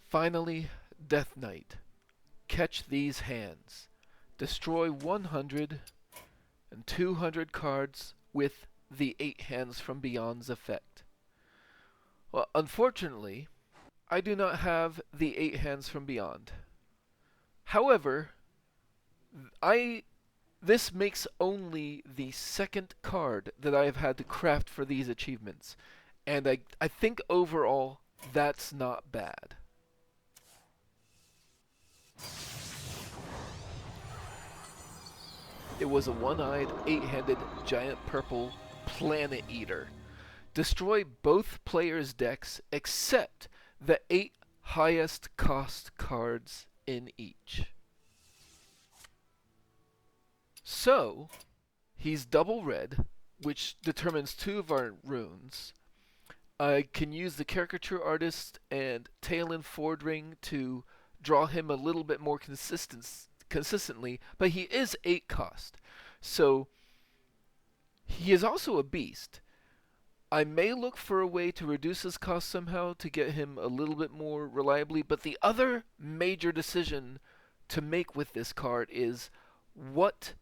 Finally, Death Knight. Catch these hands. Destroy 100 and 200 cards with the 8 Hands from Beyond's effect. Well, unfortunately, I do not have the 8 Hands from Beyond. However, I this makes only the second card that I have had to craft for these achievements, and I think overall that's not bad. It was a one-eyed, eight-handed, giant purple planet eater. Destroy both players' decks except the 8 highest cost cards in each. So, he's double red, which determines 2 of our runes. I can use the Caricature Artist and Talon Fordring to draw him a little bit more consistently, but he is 8 cost. So, he is also a beast. I may look for a way to reduce his cost somehow to get him a little bit more reliably, but the other major decision to make with this card is what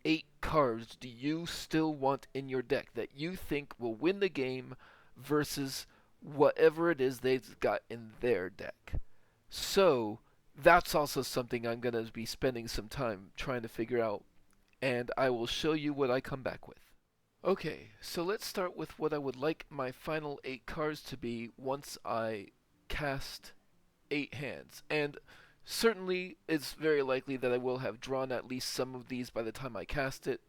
8 cards do you still want in your deck that you think will win the game versus whatever it is they've got in their deck. So that's also something I'm going to be spending some time trying to figure out, and I will show you what I come back with. Okay, so let's start with what I would like my final 8 cards to be once I cast 8 hands. And certainly it's very likely that I will have drawn at least some of these by the time I cast it.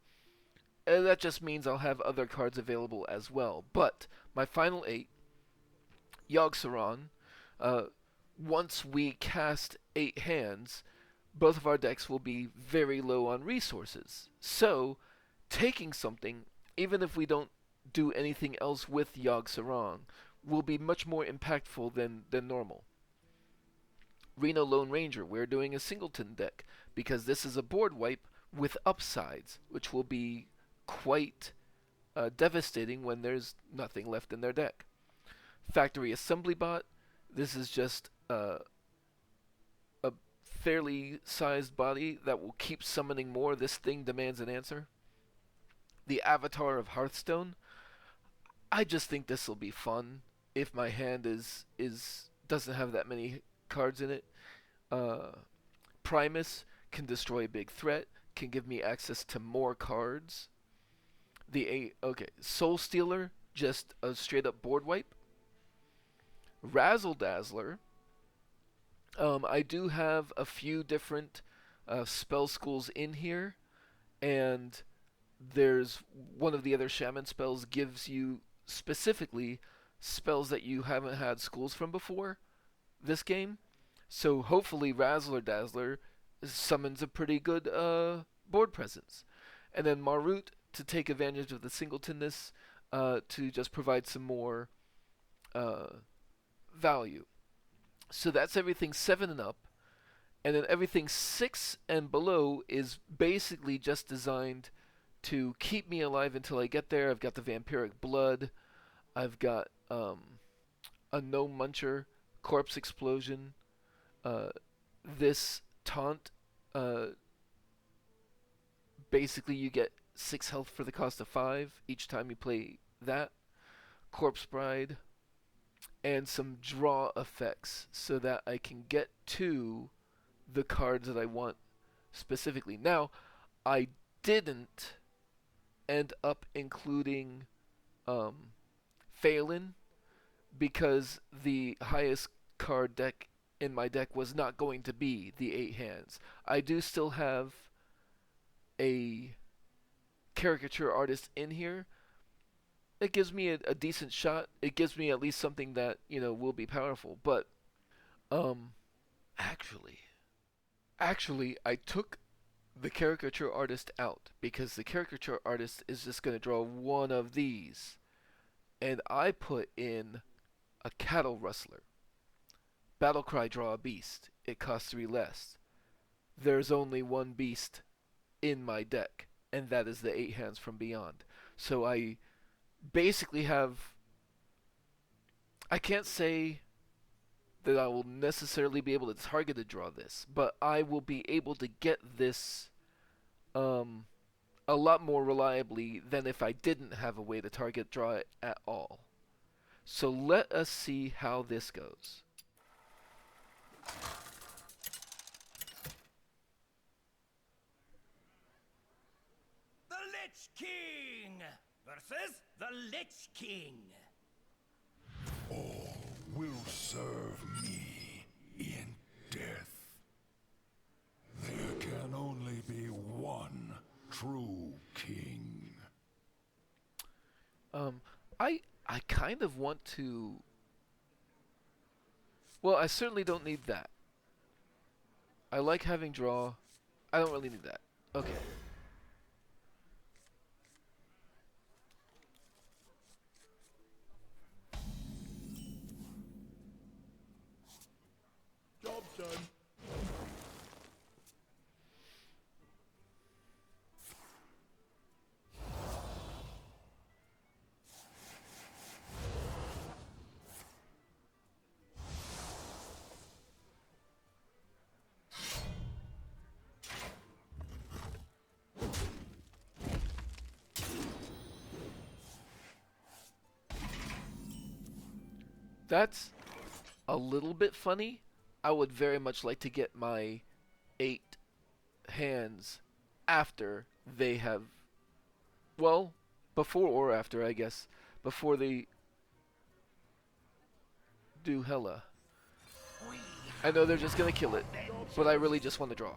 And that just means I'll have other cards available as well. But my final 8, Yogg-Saron, once we cast 8 hands, both of our decks will be very low on resources. So, taking something, even if we don't do anything else with Yogg-Saron, will be much more impactful than normal. Reno Lone Ranger, we're doing a singleton deck, because this is a board wipe with upsides, which will be quite devastating when there's nothing left in their deck. Factory Assembly Bot, this is just a fairly sized body that will keep summoning more. This thing demands an answer. The Avatar of Hearthstone, I just think this will be fun if my hand doesn't have that many cards in it. Primus can destroy a big threat, can give me access to more cards. Soulstealer, just a straight up board wipe. Razzle-Dazzler, I do have a few different spell schools in here, and there's one of the other shaman spells gives you specifically spells that you haven't had schools from before this game. So hopefully Razzle-Dazzler summons a pretty good board presence. And then Maruut to take advantage of the singletonness to just provide some more value. So that's everything 7 and up. And then everything 6 and below is basically just designed to keep me alive until I get there. I've got the Vampiric Blood. I've got a Gnome Muncher, Corpse Explosion. This Taunt, basically you get 6 health for the cost of 5 each time you play that. Corpse Bride, and some draw effects so that I can get to the cards that I want specifically. Now, I didn't end up including Phelan because the highest card deck in my deck was not going to be the 8 hands. I do still have a Caricature Artist in here. It gives me a decent shot. It gives me at least something that, will be powerful. But, actually, I took the Caricature Artist out because the Caricature Artist is just going to draw one of these. And I put in a Cattle Rustler. Battlecry, draw a beast. It costs 3 less. There's only one beast in my deck, and that is the 8 hands from beyond. So I basically have, I can't say that I will necessarily be able to target to draw this, but I will be able to get this a lot more reliably than if I didn't have a way to target draw it at all. So let us see how this goes. The Lich King versus the Lich King. All will serve me in death. There can only be one true king. I kind of want to. Well, I certainly don't need that. I like having draw. I don't really need that. Okay. Job done. That's a little bit funny. I would very much like to get my 8 hands after they have, well, before or after, I guess, before they do hella. I know they're just gonna kill it, but I really just want to draw.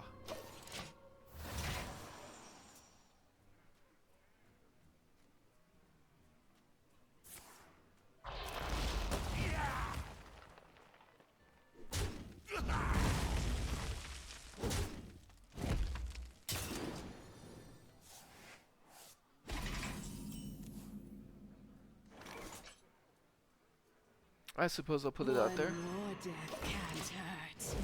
I suppose I'll put it out there. More death can't hurt.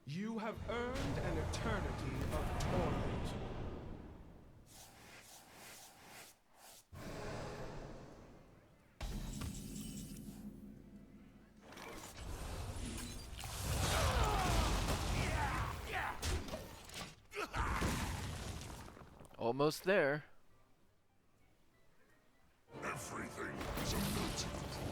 You have earned an eternity of torment. Almost there. Everything is a melting pot.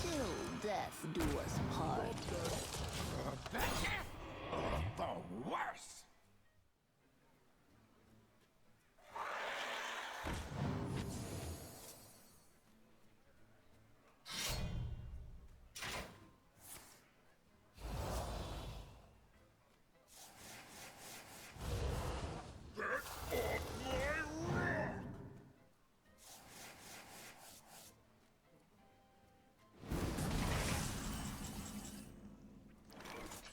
Till death do us part. The worst.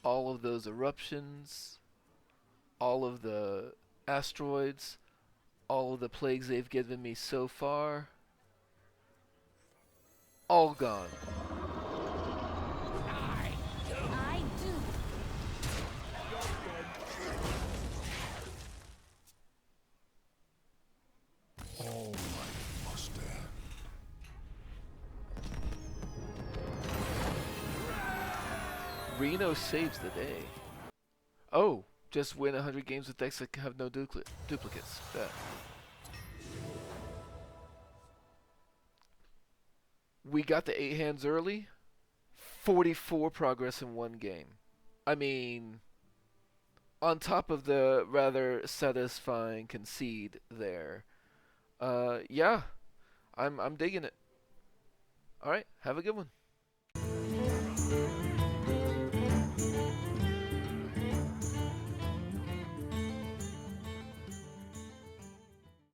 All of those eruptions, all of the asteroids, all of the plagues they've given me so far, all gone. I do. All might must end. Reno saves the day. Oh, just win 100 games with decks that have no duplicates. Yeah. We got the 8 hands early. 44 progress in one game. I mean, on top of the rather satisfying concede there. Yeah, I'm digging it. All right, have a good one.